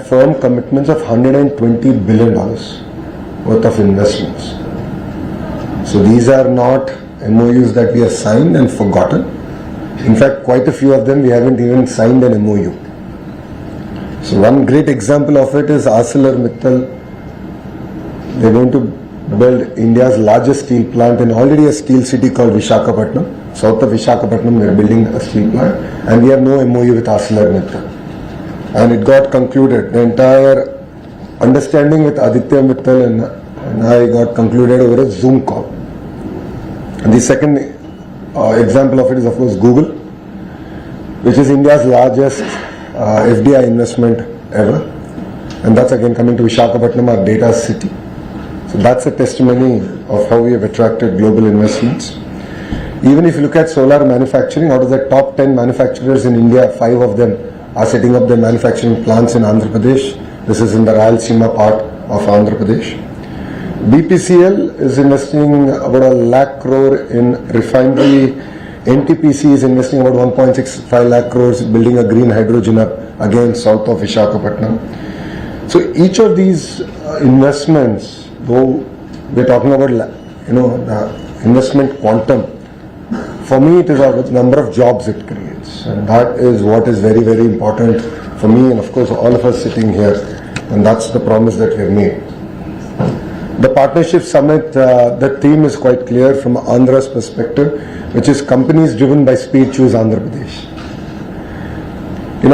firm commitments of $120 billion worth of investments. So these are not MOUs that we have signed and forgotten. In fact, quite a few of them we haven't even signed an MOU. So one great example of it is ArcelorMittal. They're going to build India's largest steel plant in already a steel city called Visakhapatnam. South of Visakhapatnam, they're building a steel plant, and we have no MOU with ArcelorMittal. And it got concluded. The entire understanding with Aditya Mittal and I got concluded over a Zoom call. And the second example of it is, of course, Google, which is India's largest FDI investment ever. And that's again coming to Visakhapatnam, our data city. So that's a testimony of how we have attracted global investments. Even if you look at solar manufacturing, out of the top 10 manufacturers in India, 5 of them are setting up their manufacturing plants in Andhra Pradesh. This is in the Rayalaseema part of Andhra Pradesh. BPCL is investing about 1 lakh crore in refinery. NTPC is investing about 1.65 lakh crores building a green hydrogen hub again south of Visakhapatnam. So each of these investments, though we're talking about the investment quantum, for me it is the number of jobs it creates, and that is what is very, very important for me and of course all of us sitting here, and that's the promise that we have made. The Partnership Summit, the theme is quite clear from Andhra's perspective, which is companies driven by speed choose Andhra Pradesh.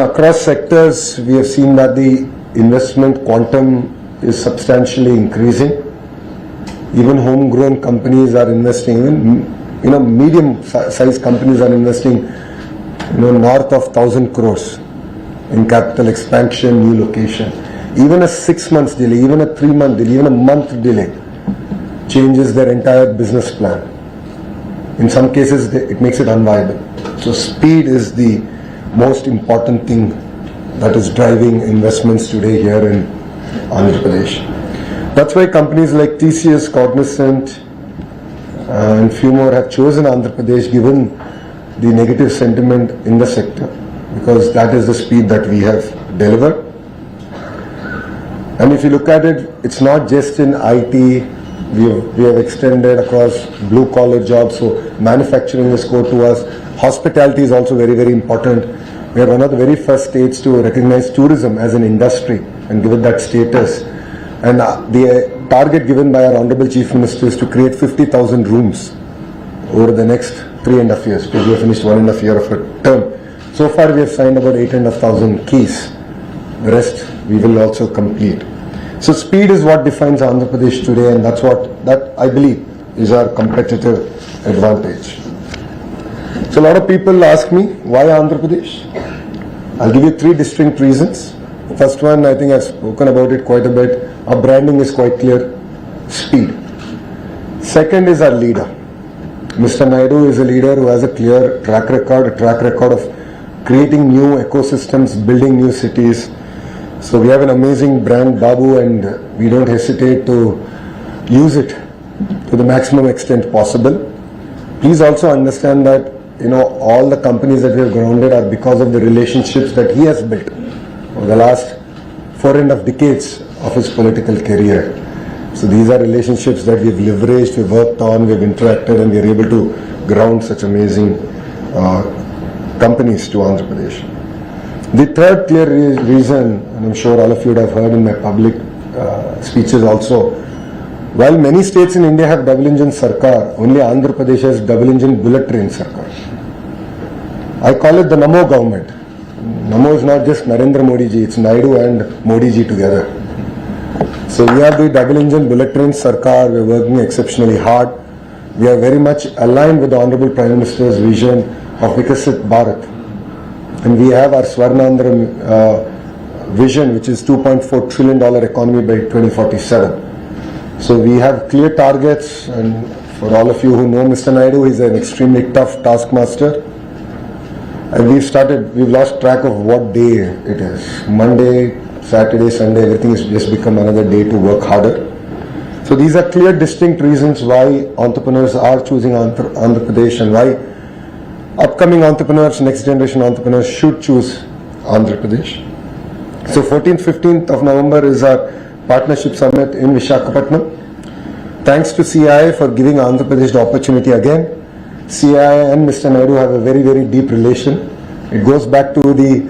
Across sectors we have seen that the investment quantum is substantially increasing. Even homegrown companies are investing, even medium-sized companies are investing north of 1,000 crores in capital expansion, new location. Even a 6 months delay, even a 3 month delay, even a month delay changes their entire business plan. In some cases, it makes it unviable. So speed is the most important thing that is driving investments today here in Andhra Pradesh. That's why companies like TCS, Cognizant, and few more have chosen Andhra Pradesh given the negative sentiment in the sector, because that is the speed that we have delivered. And if you look at it, it's not just in IT, we have extended across blue collar jobs, so manufacturing is core to us. Hospitality is also very, very important. We are one of the very first states to recognize tourism as an industry and give it that status. And the target given by our Honorable Chief Minister is to create 50,000 rooms over the next 3.5 years, because we have finished 1.5 year of a term. So far we have signed about 8,500 keys. The rest we will also complete. So speed is what defines Andhra Pradesh today, and that I believe is our competitive advantage. So a lot of people ask me, why Andhra Pradesh? I'll give you 3 distinct reasons. First one, I think I've spoken about it quite a bit. Our branding is quite clear. Speed. Second is our leader. Mr. Naidu is a leader who has a clear track record of creating new ecosystems, building new cities. So we have an amazing brand, Babu, and we don't hesitate to use it to the maximum extent possible. Please also understand that all the companies that we have grounded are because of the relationships that he has built over the last 4.5 decades of his political career. So these are relationships that we've leveraged, we've worked on, we've interacted, and we're able to ground such amazing companies to Andhra Pradesh. The third clear reason, and I'm sure all of you would have heard in my public speeches also, while many states in India have double engine sarkar, only Andhra Pradesh has double engine bullet train sarkar. I call it the Namo government. Namo is not just Narendra Modi ji, it's Naidu and Modi ji together. So we have the double engine bullet train sarkar, we're working exceptionally hard. We are very much aligned with the Honorable Prime Minister's vision of Vikasit Bharat. And we have our Swarnandhra vision, which is $2.4 trillion economy by 2047. So we have clear targets, and for all of you who know Mr. Naidu, he's an extremely tough taskmaster. And we've lost track of what day it is. Monday, Saturday, Sunday, everything has just become another day to work harder. So these are clear, distinct reasons why entrepreneurs are choosing Andhra Pradesh, and why upcoming entrepreneurs, next generation entrepreneurs should choose Andhra Pradesh. So 14th, 15th of November is our Partnership Summit in Visakhapatnam. Thanks to CII for giving Andhra Pradesh the opportunity again. CII and Mr. Naidu have a very, very deep relation. It goes back to the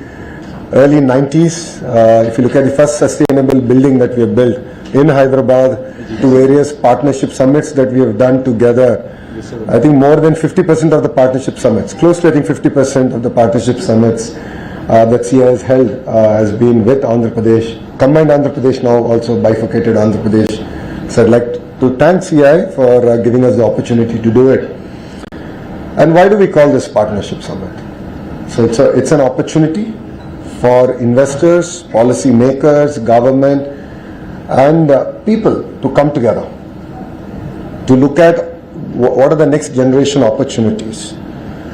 early 90s. If you look at the first sustainable building that we have built in Hyderabad, to various partnership summits that we have done together, I think more than 50% of the partnership summits, close to I think 50% of the partnership summits that CII has held has been with Andhra Pradesh, combined Andhra Pradesh, now also bifurcated Andhra Pradesh. So I'd like to thank CII for giving us the opportunity to do it. And why do we call this Partnership Summit? So it's an opportunity for investors, policy makers, government and people to come together to look at what are the next generation opportunities.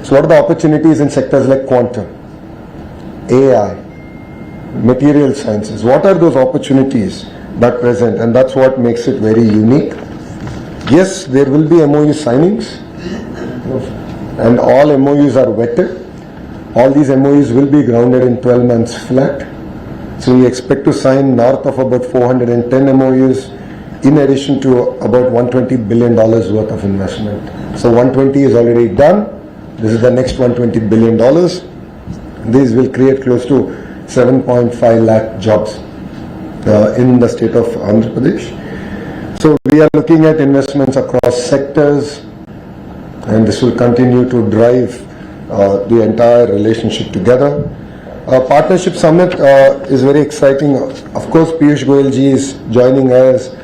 So what are the opportunities in sectors like quantum, AI, material sciences? What are those opportunities that present? And that's what makes it very unique. Yes, there will be MOU signings and all MOUs are vetted. All these MOUs will be grounded in 12 months flat. So we expect to sign north of about 410 MOUs in addition to about $120 billion worth of investment. So 120 is already done. This is the next $120 billion. These will create close to 7.5 lakh jobs in the state of Andhra Pradesh. So we are looking at investments across sectors, and this will continue to drive the entire relationship together. Partnership Summit is very exciting. Of course, Piyush Goyal ji is joining us,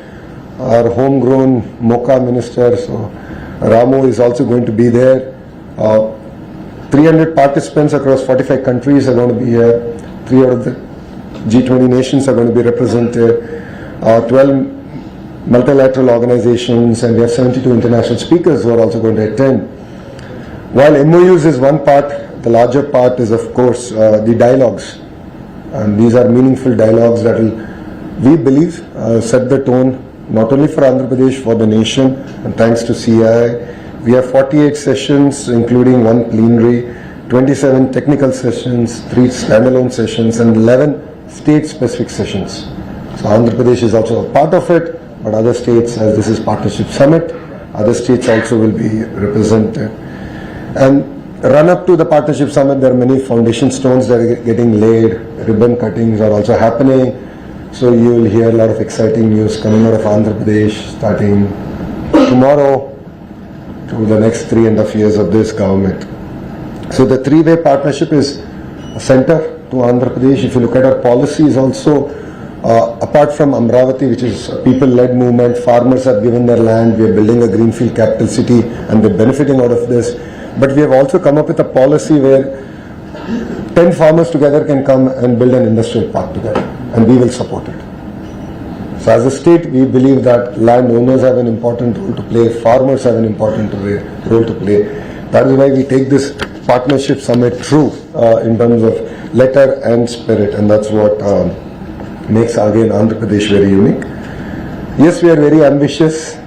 our homegrown MoCA minister. So Ramu is also going to be there. 300 participants across 45 countries are going to be here. 3 out of the G20 nations are going to be represented. 12 multilateral organizations, and we have 72 international speakers who are also going to attend. While MOUs is one part, the larger part is of course the dialogues, and these are meaningful dialogues that will, we believe, set the tone not only for Andhra Pradesh, for the nation. And thanks to CII, we have 48 sessions including one plenary, 27 technical sessions, 3 standalone sessions and 11 state specific sessions. So Andhra Pradesh is also a part of it, but other states, as this is Partnership Summit, other states also will be represented. And run up to the Partnership Summit, there are many foundation stones that are getting laid, ribbon cuttings are also happening. So you will hear a lot of exciting news coming out of Andhra Pradesh starting tomorrow to the next 3.5 years of this government. So the three-way partnership is a center to Andhra Pradesh. If you look at our policies also, apart from Amravati, which is a people-led movement, farmers have given their land, we are building a greenfield capital city and they're benefiting out of this. But we have also come up with a policy where 10 farmers together can come and build an industrial park together, and we will support it. So as a state, we believe that landowners have an important role to play, farmers have an important role to play. That is why we take this Partnership Summit true in terms of letter and spirit, and that's what makes again Andhra Pradesh very unique. Yes, we are very ambitious.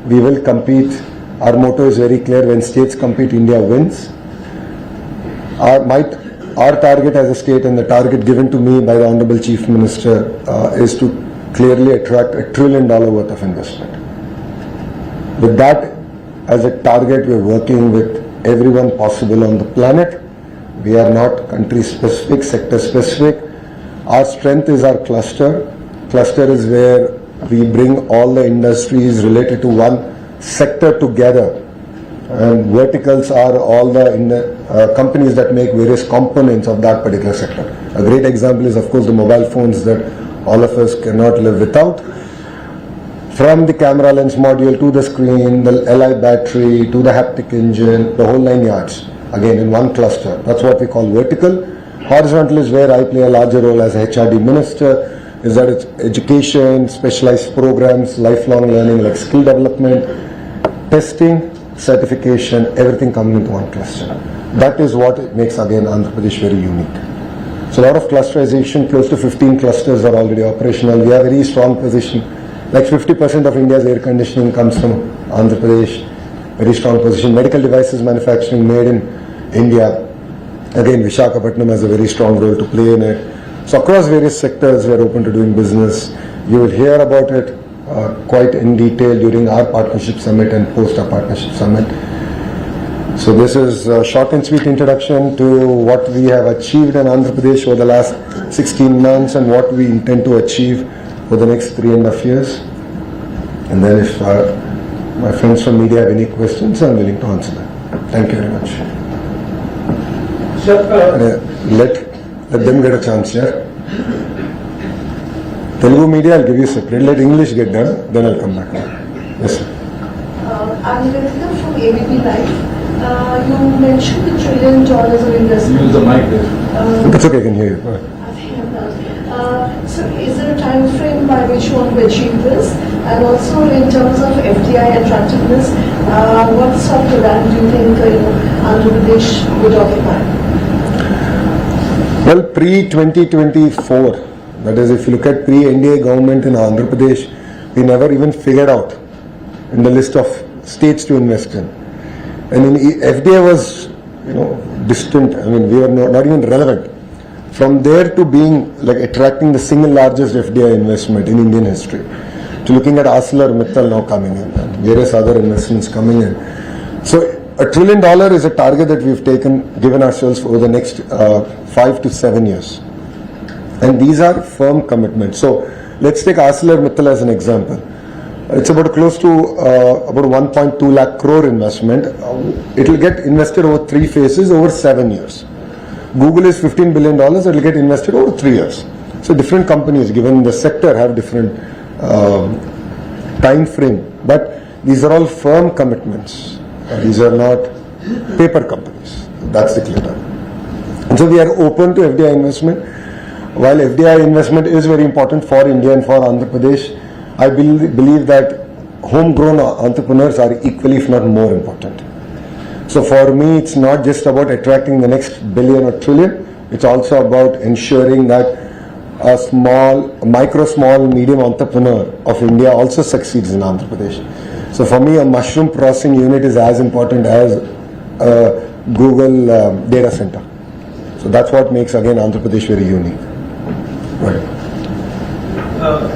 We will compete. Our motto is very clear: when states compete, India wins. Our target as a state, and the target given to me by the Honorable Chief Minister, is to clearly attract $1 trillion worth of investment. With that as a target, we are working with everyone possible on the planet. We are not country specific, sector specific. Our strength is our cluster. Cluster is where we bring all the industries related to one sector together, and verticals are all the companies that make various components of that particular sector. A great example is of course the mobile phones that all of us cannot live without. From the camera lens module to the screen, the Li battery to the haptic engine, the whole 9 yards, again in one cluster. That's what we call vertical. Horizontal is where I play a larger role as a HRD minister, is that it's education, specialized programs, lifelong learning like skill development, testing, certification, everything coming into one cluster. That is what makes again Andhra Pradesh very unique. So a lot of clusterization, close to 15 clusters are already operational. We have a very strong position. Like 50% of India's air conditioning comes from Andhra Pradesh. Very strong position. Medical devices manufacturing made in India. Again, Visakhapatnam has a very strong role to play in it. So across various sectors, we are open to doing business. You will hear about it quite in detail during our Partnership Summit and post our Partnership Summit. So this is a short and sweet introduction to what we have achieved in Andhra Pradesh over the last 16 months and what we intend to achieve for the next 3.5 years. And then if my friends from media have any questions, I'm willing to answer them. Thank you very much. Sir, Let them get a chance, yeah? Telugu media, I'll give you separate. Let English get done, then I'll come back. Yes, sir. I'm Ritika from ABP Live. You mentioned the $1 trillion of investment. use the mic there. That's okay, I can hear you. Go ahead. I think I'm done. So is there a time frame by which you want to achieve this? And also in terms of FDI attractiveness, what sort of land do you think Andhra Pradesh would occupy? Well, pre-2024, that is, if you look at pre-NDA government in Andhra Pradesh, we never even figured out in the list of states to invest in. And in FDI was, distant. I mean, we were not even relevant. From there to being like attracting the single largest FDI investment in Indian history, to looking at ArcelorMittal now coming in and various other investments coming in. So $1 trillion is a target that we've given ourselves over the next 5 to 7 years. And these are firm commitments. So let's take ArcelorMittal as an example. It's about close to about 1.2 lakh crore investment. It will get invested over 3 phases over 7 years. Google is $15 billion. It will get invested over 3 years. So different companies, given the sector, have different time frame. But these are all firm commitments. These are not paper companies. That's the clear term. And so we are open to FDI investment. While FDI investment is very important for India and for Andhra Pradesh, I believe that homegrown entrepreneurs are equally, if not more important. So for me, it's not just about attracting the next billion or trillion. It's also about ensuring that a small, medium entrepreneur of India also succeeds in Andhra Pradesh. So for me, a mushroom processing unit is as important as a Google data center. So that's what makes, again, Andhra Pradesh very unique. Right.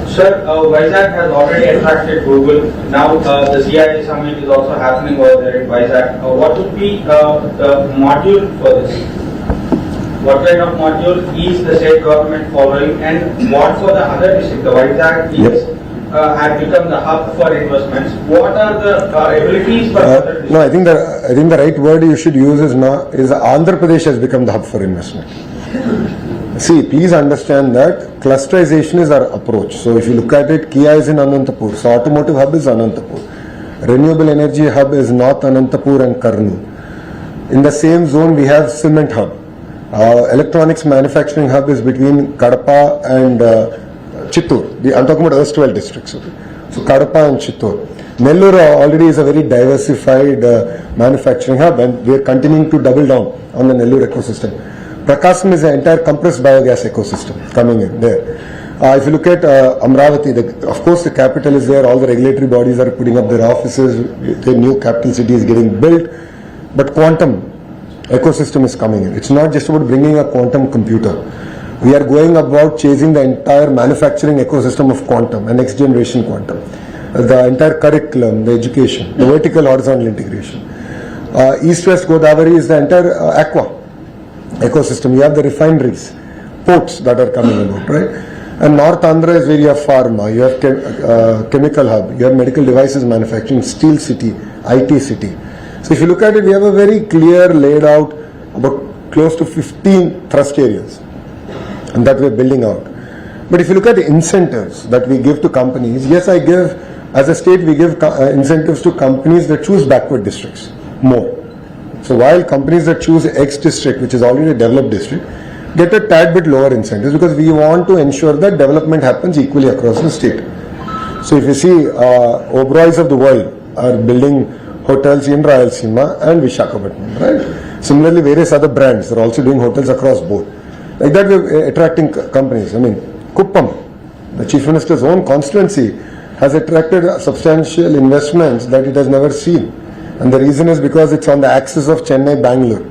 Sir, Vizag has already attracted Google. Now the CII Summit is also happening over there in Vizag. What would be the module for this? What kind of module is the state government following, and what for the other district? The Vizag is had become the hub for investments. What are the abilities for other districts? No, I think the right word you should use is Andhra Pradesh has become the hub for investment. See, please understand that clusterization is our approach. So if you look at it, Kia is in Anantapur. So automotive hub is Anantapur. Renewable energy hub is North Anantapur and Karnool. In the same zone, we have cement hub. Electronics manufacturing hub is between Kadapa and Chittoor. I'm talking about erstwhile districts. Okay? So Kadapa and Chittoor. Nellore already is a very diversified manufacturing hub, and we are continuing to double down on the Nellore ecosystem. Prakasam is an entire compressed biogas ecosystem coming in there. If you look at Amravati, of course the capital is there, all the regulatory bodies are putting up their offices, the new capital city is getting built, but quantum ecosystem is coming in. It's not just about bringing a quantum computer. We are going about chasing the entire manufacturing ecosystem of quantum and next generation quantum. The entire curriculum, the education, the vertical horizontal integration. East-West Godavari is the entire aqua ecosystem. You have the refineries, ports that are coming about, right? And North Andhra is where you have pharma, you have chemical hub, you have medical devices manufacturing, steel city, IT city. So if you look at it, we have a very clear laid out about close to 15 thrust areas, and that we're building out. But if you look at the incentives that we give to companies, yes, as a state, we give incentives to companies that choose backward districts more. So while companies that choose X district, which is already a developed district, get a tad bit lower incentives, because we want to ensure that development happens equally across the state. So if you see, Oberoi's of the world are building hotels in Rayalaseema and Visakhapatnam, right? Similarly, various other brands are also doing hotels across board. Like that, we're attracting companies. I mean, Kuppam, the Chief Minister's own constituency, has attracted substantial investments that it has never seen. And the reason is because it's on the axis of Chennai-Bangalore,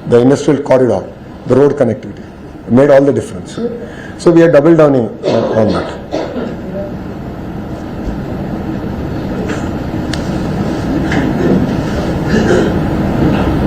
the industrial corridor, the road connectivity. made all the difference. So we are double downing on that.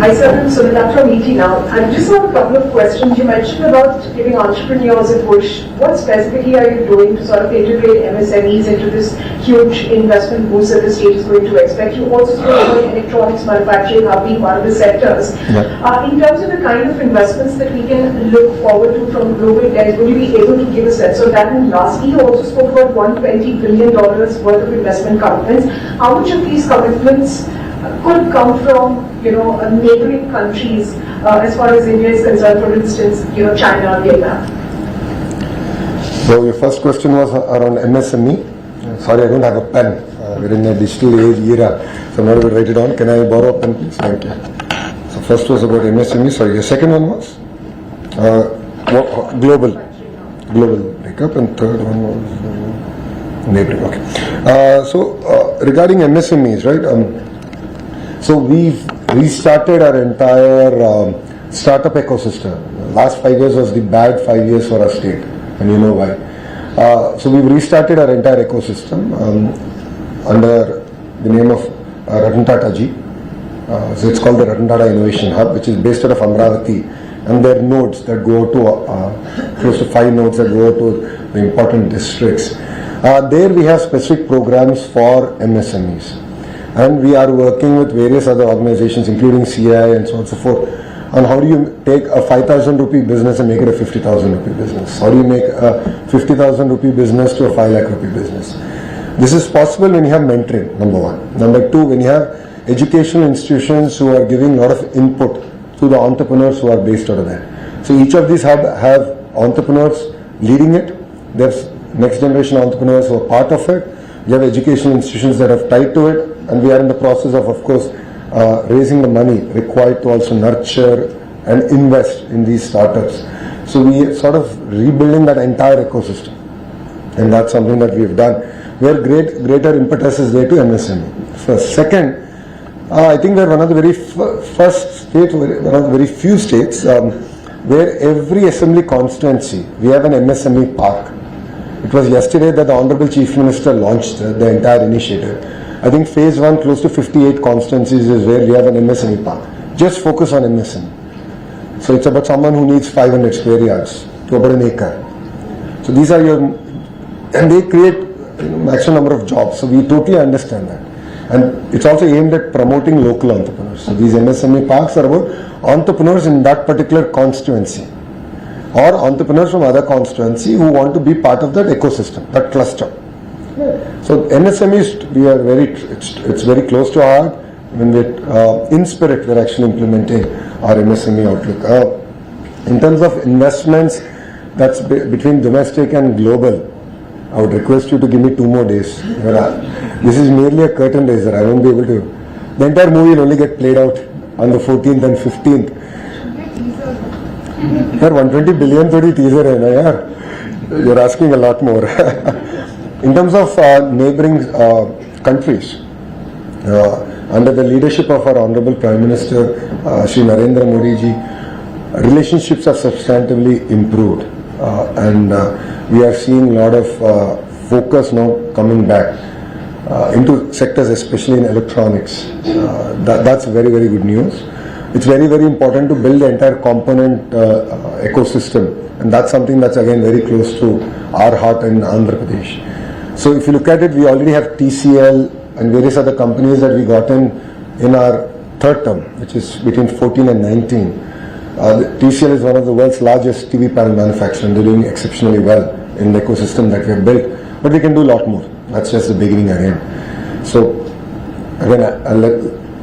Hi sir, I'm Sunita from ET now. I just have a couple of questions. You mentioned about giving entrepreneurs a push. What specifically are you doing to sort of integrate MSMEs into this huge investment boost that the state is going to expect? You also spoke about electronics manufacturing being one of the sectors. Yeah. In terms of the kind of investments that we can look forward to from global debt, will you be able to give a sense of that? And lastly, you also spoke about $120 billion worth of investment commitments. How much of these commitments could come from, neighboring countries as far as India is concerned, for instance, China, Vietnam? So your first question was around MSME. Sorry, I don't have a pen. We're in a digital age era, so I'm not able to write it down. Can I borrow a pen, please? Thank you. So first was about MSME. Sorry, your second one was global breakup, and third one was neighboring. Okay. So regarding MSMEs, right? So we've restarted our entire startup ecosystem. Last 5 years was the bad 5 years for our state, and you know why. So we've restarted our entire ecosystem under the name of Ratan Tata ji. So it's called the Ratan Tata Innovation Hub, which is based out of Amravati, and there are nodes that go to close to 5 nodes that go to the important districts. There we have specific programs for MSMEs. And we are working with various other organizations, including CII and so on and so forth, on how do you take a 5,000 rupee business and make it a 50,000 rupee business? How do you make a 50,000 rupee business to a 5 lakh rupee business? This is possible when you have mentoring, number one. Number two, when you have educational institutions who are giving a lot of input to the entrepreneurs who are based out of there. So each of these have entrepreneurs leading it. There's next generation entrepreneurs who are part of it. We have educational institutions that have tied to it. And we are in the process of course, raising the money required to also nurture and invest in these startups. So we are sort of rebuilding that entire ecosystem, and that's something that we have done. Where greater impetus is there to MSME. First, second, I think we're one of the very first states, one of the very few states where every assembly constituency we have an MSME park. It was yesterday that the Honorable Chief Minister launched the entire initiative. I think phase 1, close to 58 constituencies is where we have an MSME park. Just focus on MSME. So it's about someone who needs 500 square yards to about an acre. So these are and they create maximum number of jobs. So we totally understand that. And it's also aimed at promoting local entrepreneurs. So these MSME parks are about entrepreneurs in that particular constituency, or entrepreneurs from other constituency who want to be part of that ecosystem, that cluster. So MSMEs, it's very close to our heart. When in spirit, we're actually implementing our MSME outlook. In terms of investments, that's between domestic and global. I would request you to give me 2 more days. This is merely a curtain raiser. I won't be able to. The entire movie will only get played out on the 14th and 15th. Yaar, 120 billion thodi teaser hai na yaar. You're asking a lot more. In terms of neighboring countries, under the leadership of our Honorable Prime Minister, Shri Narendra Modi ji, relationships are substantively improved, and we are seeing a lot of focus now coming back into sectors, especially in electronics. That's very, very good news. It's very, very important to build the entire component ecosystem, and that's something that's again very close to our heart in Andhra Pradesh. So if you look at it, we already have TCL and various other companies that we got in our third term, which is between 14 and 19. TCL is one of the world's largest TV panel manufacturers, and they're doing exceptionally well in the ecosystem that we have built. But we can do a lot more. That's just the beginning again. So again,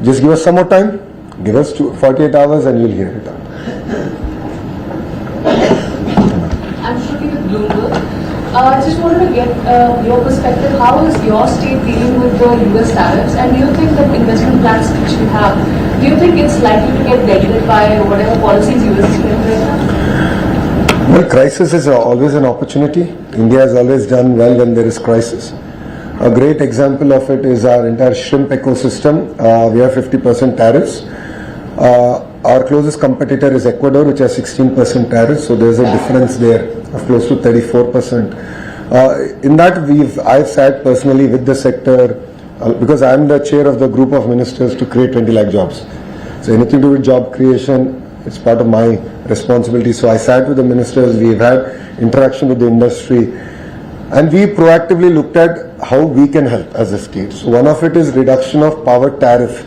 just give us some more time. Give us 48 hours and you'll hear it out. I'm Shruti with Bloomberg. I just wanted to get your perspective. How is your state dealing with the US tariffs? And do you think that investment plans which you have, do you think it's likely to get dented by whatever policies US is taking right now? Well, crisis is always an opportunity. India has always done well when there is crisis. A great example of it is our entire shrimp ecosystem. We have 50% tariffs. our closest competitor is Ecuador, which has 16% tariff, so there's a difference there of close to 34%. In that, I've sat personally with the sector because I'm the chair of the group of ministers to create 20 lakh jobs. So anything to do with job creation, it's part of my responsibility. So I sat with the ministers, we've had interaction with the industry, and we proactively looked at how we can help as a state. So one of it is reduction of power tariff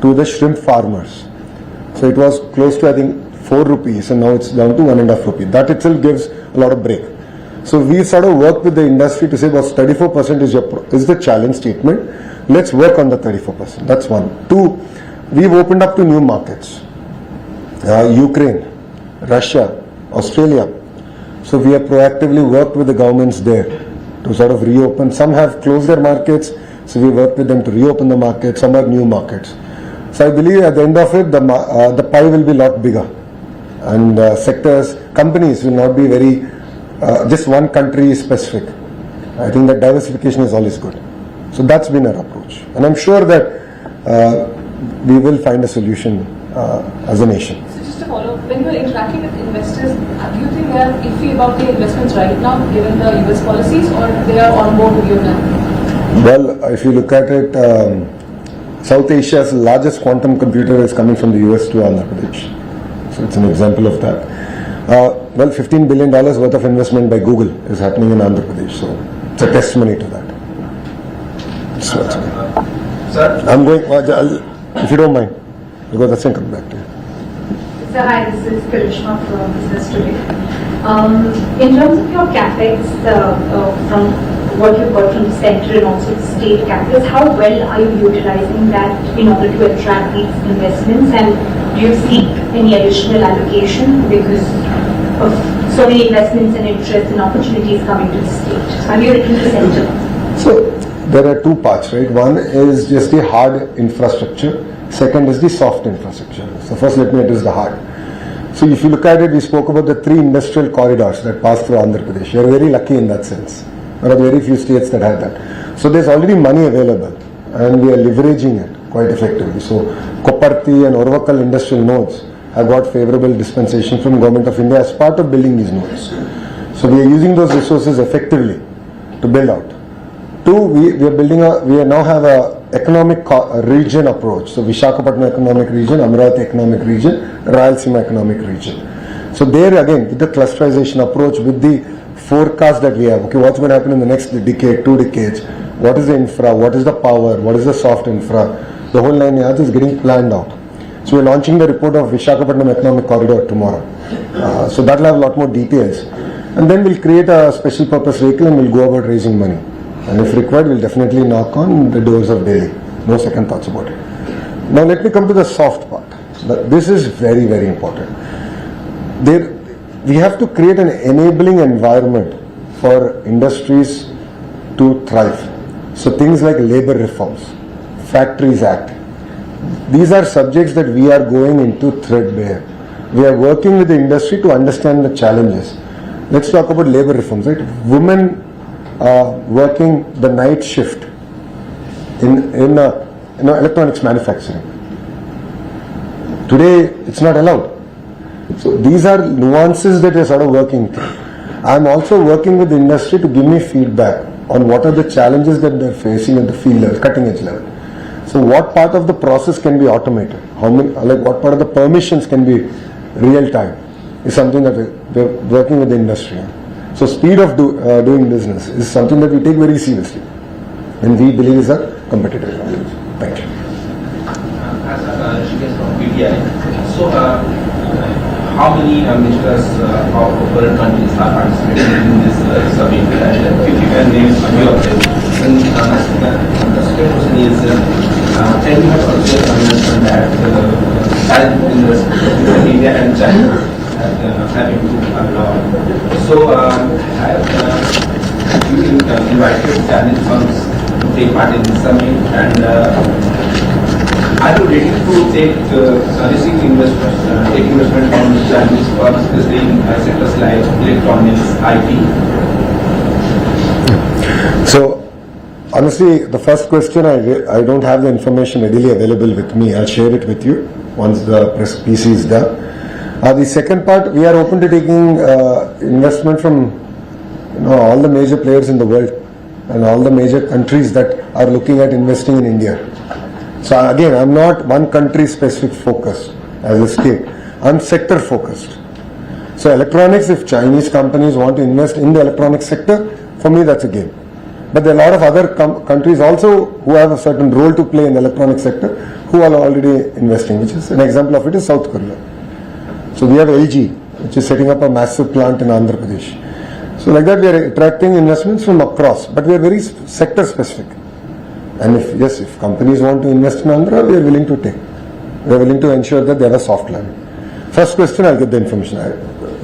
to the shrimp farmers. So it was close to, I think, 4 rupees, and now it's down to 1.5 rupee. That itself gives a lot of break. So we sort of worked with the industry to say, well, 34% is the challenge statement. Let's work on the 34%. That's one. Two, we've opened up to new markets. Ukraine, Russia, Australia. So we have proactively worked with the governments there to sort of reopen. Some have closed their markets, so we worked with them to reopen the markets. Some are new markets. So I believe at the end of it, the pie will be a lot bigger, and sectors, companies will not be very just one country specific. I think that diversification is always good. So that's been our approach, and I'm sure that we will find a solution as a nation. So just to follow up, when you are interacting with investors, do you think they are iffy about the investments right now, given the US policies, or they are on board with you now? Well, if you look at it, South Asia's largest quantum computer is coming from the US to Andhra Pradesh. So it's an example of that. Well, $15 billion worth of investment by Google is happening in Andhra Pradesh. So it's a testimony to that. So it's okay. Sir? I'm going, if you don't mind, because that's going to come back to you. So hi, this is Karishma from Business Today. In terms of your capex, from what you've got from the center and also the state capitals, how well are you utilizing that in order to attract these investments, and do you seek any additional allocation because of so many investments and interests and opportunities coming to the state? Have you written to the center? So there are two parts, right? One is just the hard infrastructure. Second is the soft infrastructure. So first let me address the hard. So if you look at it, we spoke about the 3 industrial corridors that pass through Andhra Pradesh. We are very lucky in that sense. There are very few states that have that. So there's already money available, and we are leveraging it quite effectively. So Koparthi and Orvakal industrial nodes have got favorable dispensation from Government of India as part of building these nodes. So we are using those resources effectively to build out. Two, we now have a economic region approach. So Visakhapatnam economic region, Amravati economic region, Rayalaseema economic region. So there again, with the clusterization approach, with the forecast that we have, okay, what's going to happen in the next decade, 2 decades, what is the infra, what is the power, what is the soft infra, the whole 9 yards is getting planned out. So we're launching the report of Visakhapatnam Economic Corridor tomorrow. So that'll have a lot more details. And then we'll create a special purpose vehicle and we'll go about raising money. And if required, we'll definitely knock on the doors of Delhi. No second thoughts about it. Now let me come to the soft part. This is very, very important. We have to create an enabling environment for industries to thrive. So things like labor reforms, Factories Act, these are subjects that we are going into threadbare. We are working with the industry to understand the challenges. Let's talk about labor reforms, right? Women working the night shift in electronics manufacturing. Today, it's not allowed. So these are nuances that we're sort of working through. I'm also working with the industry to give me feedback on what are the challenges that they're facing at the field level, cutting edge level. So what part of the process can be automated? What part of the permissions can be real time is something that we're working with the industry on. So speed of doing business is something that we take very seriously, and we believe is a competitive advantage. Thank you. So, how many ministers of foreign countries are participating in this summit? And if you can name a few of them. And the second question is, can you have also understand that in India and China have improved a lot? So, have you invited Chinese firms to take part in this summit, and are you ready to receive investment, take investment from Chinese firms, especially in sectors like electronics, IT? So, honestly, the first question, I don't have the information readily available with me. I'll share it with you. once the PC is done. The second part, we are open to taking investment from all the major players in the world and all the major countries that are looking at investing in India. So again, I'm not one country specific focused as a state. I'm sector focused. So electronics, if Chinese companies want to invest in the electronics sector, for me that's a game. But there are a lot of other countries also who have a certain role to play in the electronics sector who are already investing, which is an example of it is South Korea. So we have LG, which is setting up a massive plant in Andhra Pradesh. So like that we are attracting investments from across, but we are very sector specific. And if companies want to invest in Andhra, we are willing to take. We are willing to ensure that they have a soft landing. First question, I'll get the information.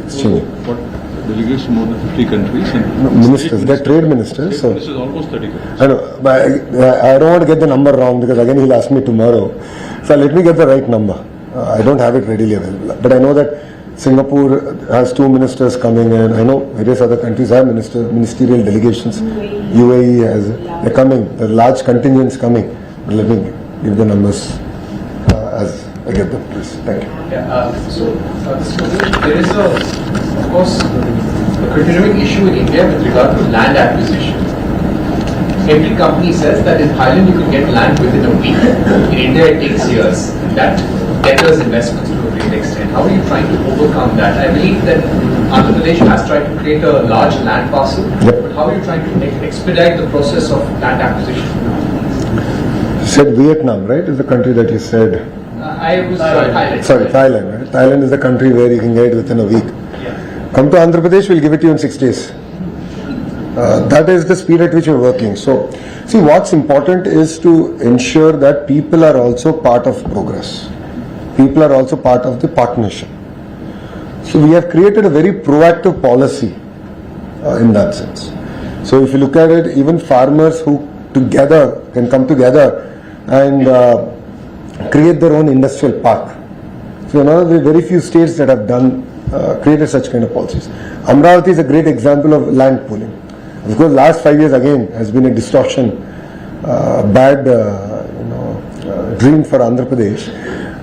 Exchange. What delegates more than 50 countries? And Ministers, they're trade ministers. So this is almost 30 countries. I know, but I don't want to get the number wrong because again he'll ask me tomorrow. So let me get the right number. I don't have it readily available. But I know that Singapore has 2 ministers coming in. I know various other countries have ministerial delegations. UAE has, they're coming. There are large contingents coming. But let me give the numbers as I get them, please. Thank you. There is of course, a continuing issue in India with regard to land acquisition. Every company says that in Thailand you can get land within a week. In India it takes years. That deters investments to a great extent. How are you trying to overcome that? I believe that Andhra Pradesh has tried to create a large land parcel, but how are you trying to expedite the process of land acquisition? You said Vietnam, right? Is the country that you said? I was Thailand. Sorry, Thailand, right? Thailand is the country where you can get it within a week. Come to Andhra Pradesh, we'll give it to you in 6 days. That is the speed at which we're working. So, see, what's important is to ensure that people are also part of progress. People are also part of the partnership. So, we have created a very proactive policy in that sense. So, if you look at it, even farmers who together can come together and create their own industrial park. So, there are very few states that have done created such kind of policies. Amravati is a great example of land pooling. Of course, last 5 years again has been a distortion, bad dream for Andhra Pradesh.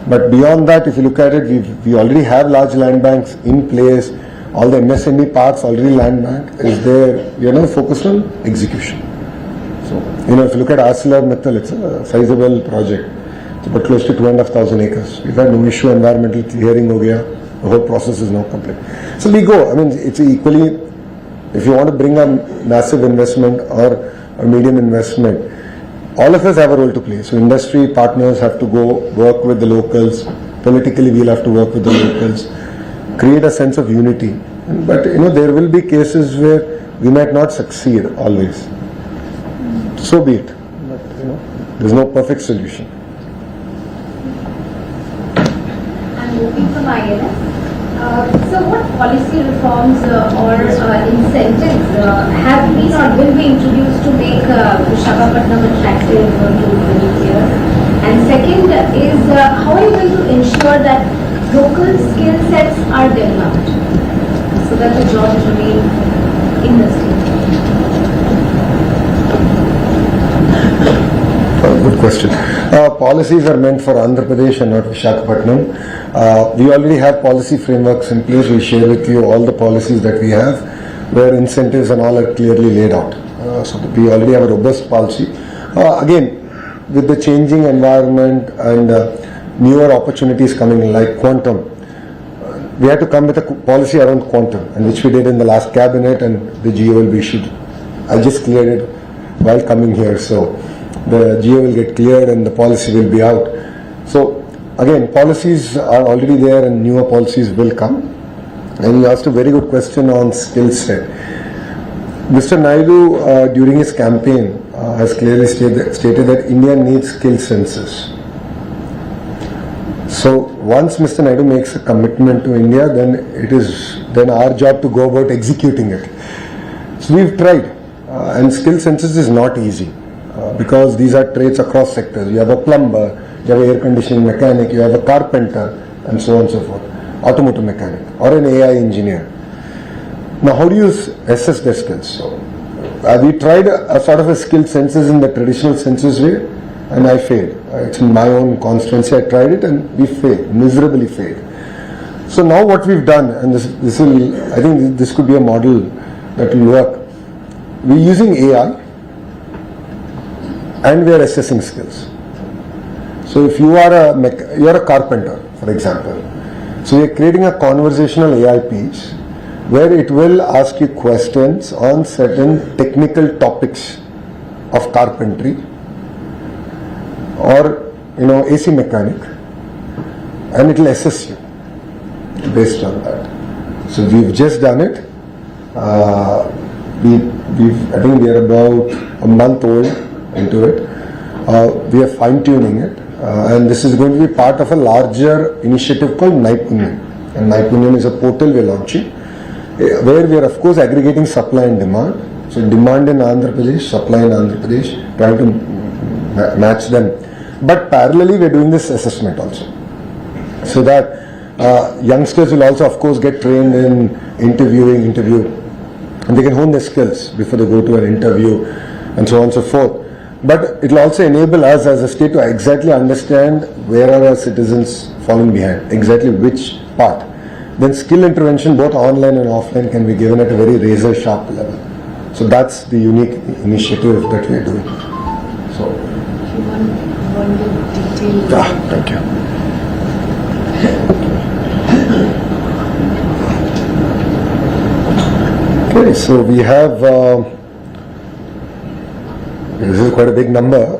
But beyond that, if you look at it, we already have large land banks in place. All the MSME parks already land bank is there. We are now focused on execution. So if you look at ArcelorMittal, it's a sizable project. It's about close to 2,500 acres. We've had no issue. Environmental clearing ho gaya. The whole process is now complete. So we go. I mean, it's equally. If you want to bring a massive investment or a medium investment, all of us have a role to play. So industry partners have to go work with the locals. Politically, we'll have to work with the locals. Create a sense of unity. But there will be cases where we might not succeed always. So be it. But there's no perfect solution. I'm moving from ILS. So what policy reforms or incentives have been or will be introduced to make Visakhapatnam attractive to visitors? And second is how are you going to ensure that local skill sets are developed so that the jobs remain in the state? Good question. Policies are meant for Andhra Pradesh and not Visakhapatnam. We already have policy frameworks in place. We share with you all the policies that we have, where incentives and all are clearly laid out. So we already have a robust policy. Again, with the changing environment and newer opportunities coming in, like quantum, we had to come with a policy around quantum, and which we did in the last cabinet, and the GO will be issued. I just cleared it while coming here, so the GO will get cleared and the policy will be out. So again, policies are already there and newer policies will come. And you asked a very good question on skill set. Mr. Naidu, during his campaign, has clearly stated that India needs skill census. So once Mr. Naidu makes a commitment to India, then it is our job to go about executing it. So we've tried, and skill census is not easy. Because these are trades across sectors. You have a plumber, you have an air conditioning mechanic, you have a carpenter, and so on and so forth. Automotive mechanic, or an AI engineer. Now, how do you assess their skills? So, we tried a sort of a skill census in the traditional census way, and I failed. It's in my own constituency. I tried it and we failed, miserably failed. So now what we've done, and this will, I think this could be a model that will work. We're using AI and we are assessing skills. So if you are a carpenter, for example, so we are creating a conversational AI piece where it will ask you questions on certain technical topics of carpentry or AC mechanic, and it will assess you based on that. So we've just done it. I think we are about a month old into it. We are fine tuning it, and this is going to be part of a larger initiative called Naipunyam. And Naipunyam is a portal we are launching, where we are of course aggregating supply and demand. So demand in Andhra Pradesh, supply in Andhra Pradesh, trying to match them. But parallelly we are doing this assessment also. So that youngsters will also of course get trained in interview, and they can hone their skills before they go to an interview and so on and so forth. But it will also enable us as a state to exactly understand where are our citizens falling behind, exactly which part. Then skill intervention both online and offline can be given at a very razor sharp level. So that's the unique initiative that we are doing. So One detail. thank you. Okay, so we have this is quite a big number,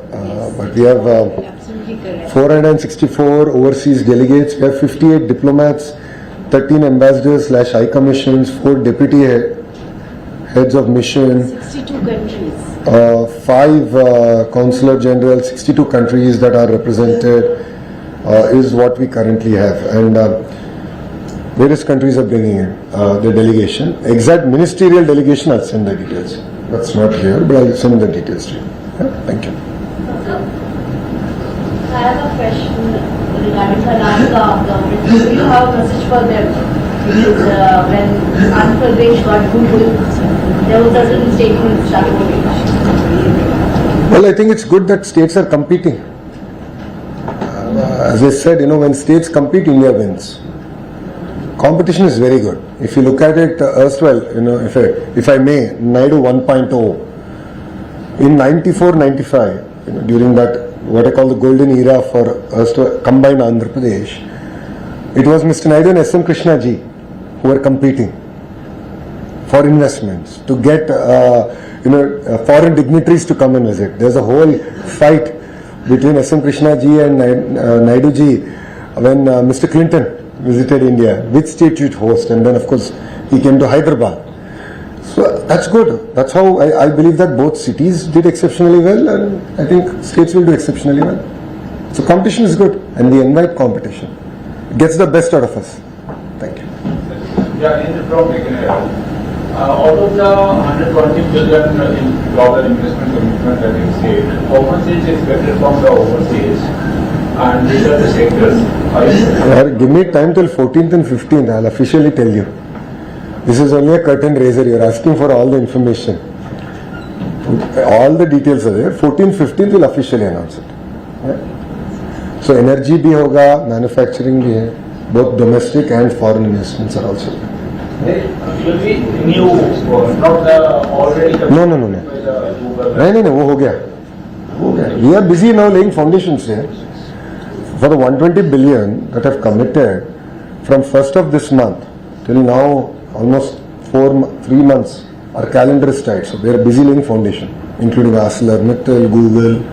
but we have Absolutely correct. 464 overseas delegates. We have 58 diplomats, 13 ambassadors / high commissions, 4 deputy heads of mission, 62 countries. 5 consular generals, 62 countries that are represented is what we currently have, and various countries are bringing in the delegation. Exact ministerial delegation, I'll send the details. That's not here, but I'll send the details to you. Yeah, thank you. I have a question regarding Karnataka government. Do you have a message for them? Because when Andhra Pradesh got Google, there was a certain statement started. Well, I think it's good that states are competing. As I said, when states compete, India wins. Competition is very good. If you look at it erstwhile, if I may, Naidu 1.0, in 94-95, during that, what I call the golden era for combined Andhra Pradesh, it was Mr. Naidu and S.M. Krishna ji who were competing for investments, to get foreign dignitaries to come and visit. There's a whole fight between S.M. Krishna ji and Naidu ji when Mr. Clinton visited India, which state you'd host, and then of course he came to Hyderabad. So that's good. That's how I believe that both cities did exceptionally well, and I think states will do exceptionally well. So competition is good, and we invite competition. It gets the best out of us. Thank you. Yeah, out of the 120 billion in dollar investment commitment that you said, how much is expected from the overseas? And these are the sectors. Give me time till 14th and 15th. I'll officially tell you. This is only a curtain raiser. You're asking for all the information. All the details are there. 14th, 15th will officially announce it. Yeah? So energy bhi hoga, manufacturing bhi hai. Both domestic and foreign investments are also there. Will be new, not the already. No. No, wo ho gaya. We are busy now laying foundations here. For the 120 billion that have committed from 1st of this month till now, almost 3 months, our calendar is tight. So we are busy laying foundation, including ArcelorMittal, Google,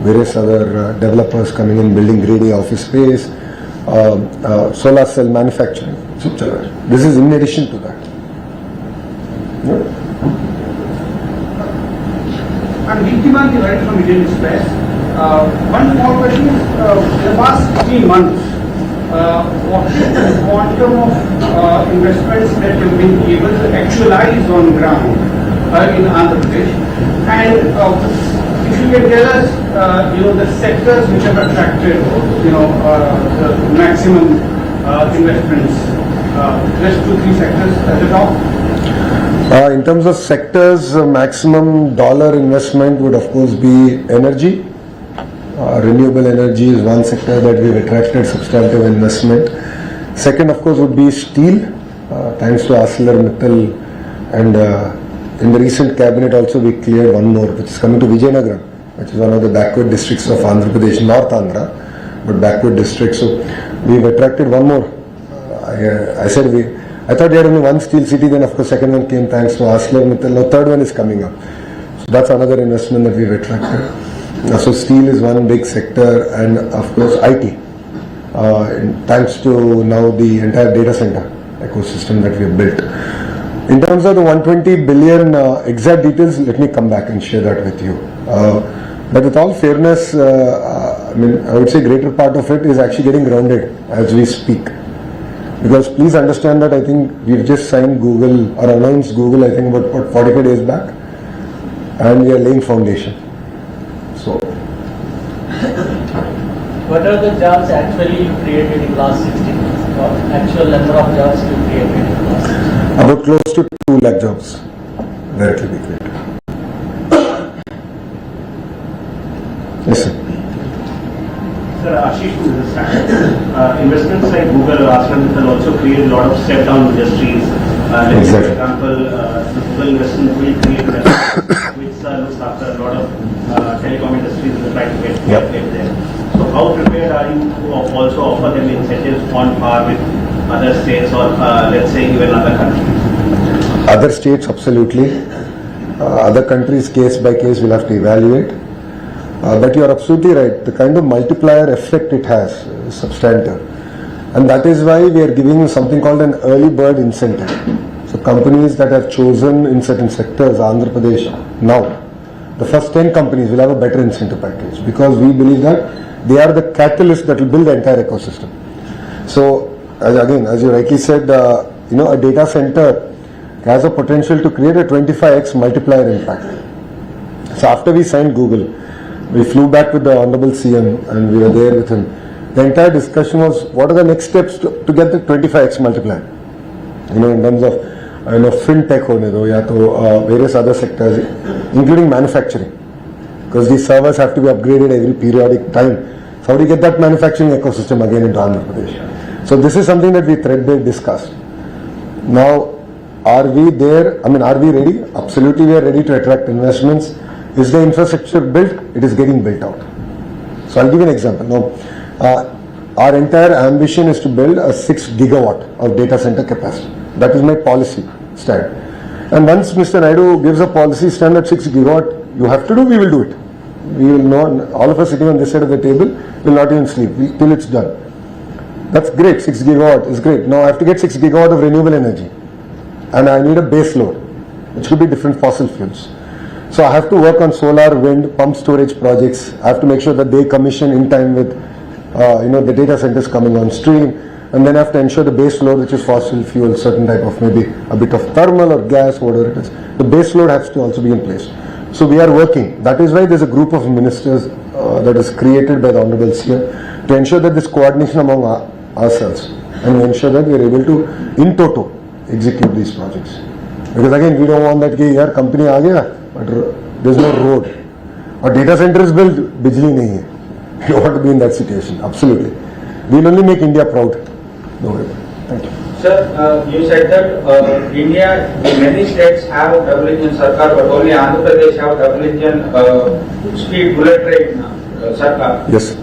various other developers coming in, building grade A office space, solar cell manufacturing. So this is in addition to that. Yeah. And Deeptiman, right from Indian Express. One small question is, in the past 3 months, what is the quantum of investments that you've been able to actualize on ground in Andhra Pradesh? And if you can tell us, the sectors which have attracted, the maximum investments, just 2-3 sectors at the top? In terms of sectors, maximum dollar investment would of course be energy, Renewable energy is one sector that we've attracted substantive investment. Second, of course, would be steel. Thanks to ArcelorMittal, and in the recent cabinet also we cleared one more, which is coming to Vijayanagaram, which is one of the backward districts of Andhra Pradesh, North Andhra, but backward district. So we've attracted one more. I thought we had only one steel city, then of course second one came thanks to ArcelorMittal. Now third one is coming up. So that's another investment that we've attracted. So steel is one big sector, and of course IT. Thanks to now the entire data center ecosystem that we have built. In terms of the 120 billion exact details, let me come back and share that with you. But with all fairness, I would say greater part of it is actually getting grounded as we speak. Because please understand that I think we've just signed Google or announced Google, I think about 45 days back, and we are laying foundation. So. What are the jobs actually you created in last 16 months? What actual number of jobs you created in last 16 months? About close to 2 lakh jobs directly we created. Yes, sir. Sir, Ashish, to this side, investments like Google or ArcelorMittal also create a lot of step-down industries. Exactly. For example, the Google investment will create which looks after a lot of telecom industries in the private there. So how prepared are you to also offer them incentives on par with other states or let's say even other countries? Other states, absolutely. Other countries, case by case, we'll have to evaluate. But you are absolutely right. The kind of multiplier effect it has is substantive. And that is why we are giving something called an early bird incentive. So companies that have chosen in certain sectors, Andhra Pradesh, now, the first 10 companies will have a better incentive package because we believe that they are the catalyst that will build the entire ecosystem. So, as you rightly said, a data center has a potential to create a 25x multiplier impact. So after we signed Google, we flew back with the Honorable CM and we were there with him. The entire discussion was what are the next steps to get the 25x multiplier? In terms of fintech various other sectors, including manufacturing. Because these servers have to be upgraded every periodic time. So how do you get that manufacturing ecosystem again into Andhra Pradesh? So this is something that we threadbare discussed. Now, are we there? Are we ready? Absolutely, we are ready to attract investments. Is the infrastructure built? It is getting built out. So I'll give you an example. Now, our entire ambition is to build a 6 gigawatt of data center capacity. That is my policy stand. And once Mr. Naidu gives a policy stand at 6 gigawatt, you have to do, we will do it. We will not, all of us sitting on this side of the table will not even sleep till it's done. That's great, 6 gigawatt is great. Now I have to get 6 gigawatt of renewable energy. And I need a base load, which could be different fossil fuels. So I have to work on solar, wind, pump storage projects. I have to make sure that they commission in time with, the data centers coming on stream. And then I have to ensure the base load, which is fossil fuel, certain type of maybe a bit of thermal or gas, whatever it is. The base load has to also be in place. So we are working. That is why there's a group of ministers that is created by the Honorable CM to ensure that this coordination among ourselves and ensure that we are able to, in toto, execute these projects. Because again, we don't want that yaar company aa gaya, but there's no road. Or data center is built, bijli nahi hai. We don't want to be in that situation. Absolutely. We'll only make India proud. No way. Thank you. Sir, you said that India, many states have double engine sarkar, but only Andhra Pradesh have double engine speed bullet train sarkar. Yes.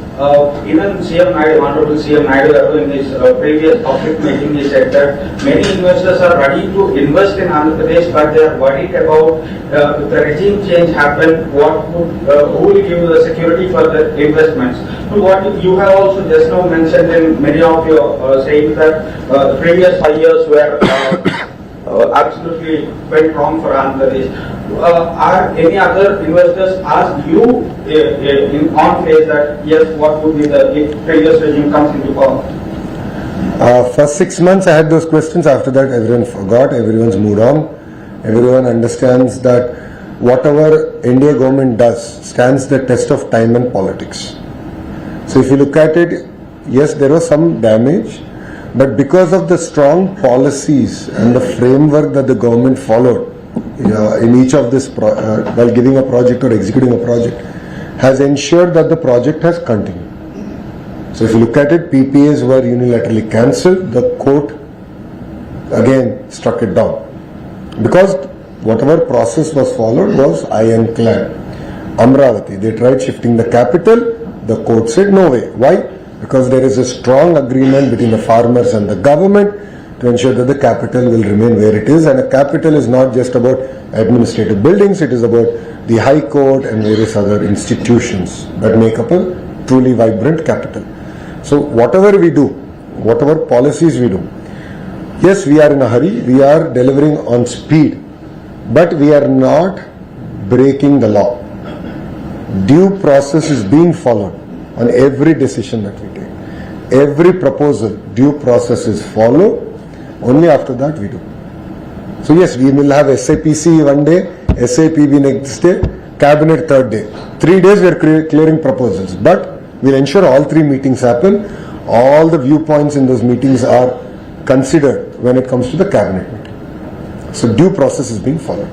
Even CM Naidu, Honorable CM Naidu, in his previous public meeting, he said that many investors are ready to invest in Andhra Pradesh, but they are worried about if the regime change happen, who will give the security for the investments. So what you have also just now mentioned in many of your saying that the previous 5 years were absolutely went wrong for Andhra Pradesh. Are any other investors asked you on face that yes, what would be the if previous regime comes into power? First 6 months I had those questions. After that everyone forgot, everyone's moved on. Everyone understands that whatever India government does stands the test of time and politics. So if you look at it, yes, there was some damage, but because of the strong policies and the framework that the government followed in each of this while giving a project or executing a project, has ensured that the project has continued. So if you look at it, PPAs were unilaterally cancelled, the court again struck it down. Because whatever process was followed was ironclad. Amravati, they tried shifting the capital, the court said no way. Why? Because there is a strong agreement between the farmers and the government to ensure that the capital will remain where it is, and a capital is not just about administrative buildings, it is about the High Court and various other institutions that make up a truly vibrant capital. So whatever we do, whatever policies we do, yes, we are in a hurry, we are delivering on speed, but we are not breaking the law. Due process is being followed on every decision that we take. Every proposal, due process is followed. Only after that we do. So yes, we will have SAPC one day, SAPB next day, Cabinet third day. 3 days we are clearing proposals, but we'll ensure all 3 meetings happen. All the viewpoints in those meetings are considered when it comes to the Cabinet meeting. So due process is being followed.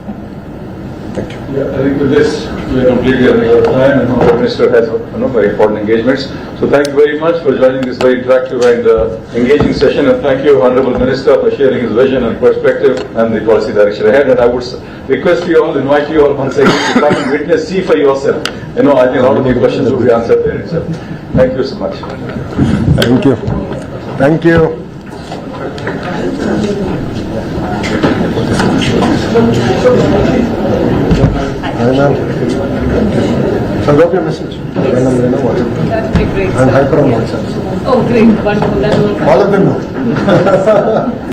Thank you. Yeah, I think with this, we are completely running out of time, and our Minister has very important engagements. So thank you very much for joining this very interactive and engaging session, and thank you, Honorable Minister, for sharing his vision and perspective and the policy direction ahead. And I would request you all, invite you all once again to come and witness, see for yourself. I think a lot of your questions will be answered there itself. Thank you so much. Thank you. Thank you. So drop your message. That would be great. And hyper on WhatsApp. Oh, great. Wonderful. That will All of them know.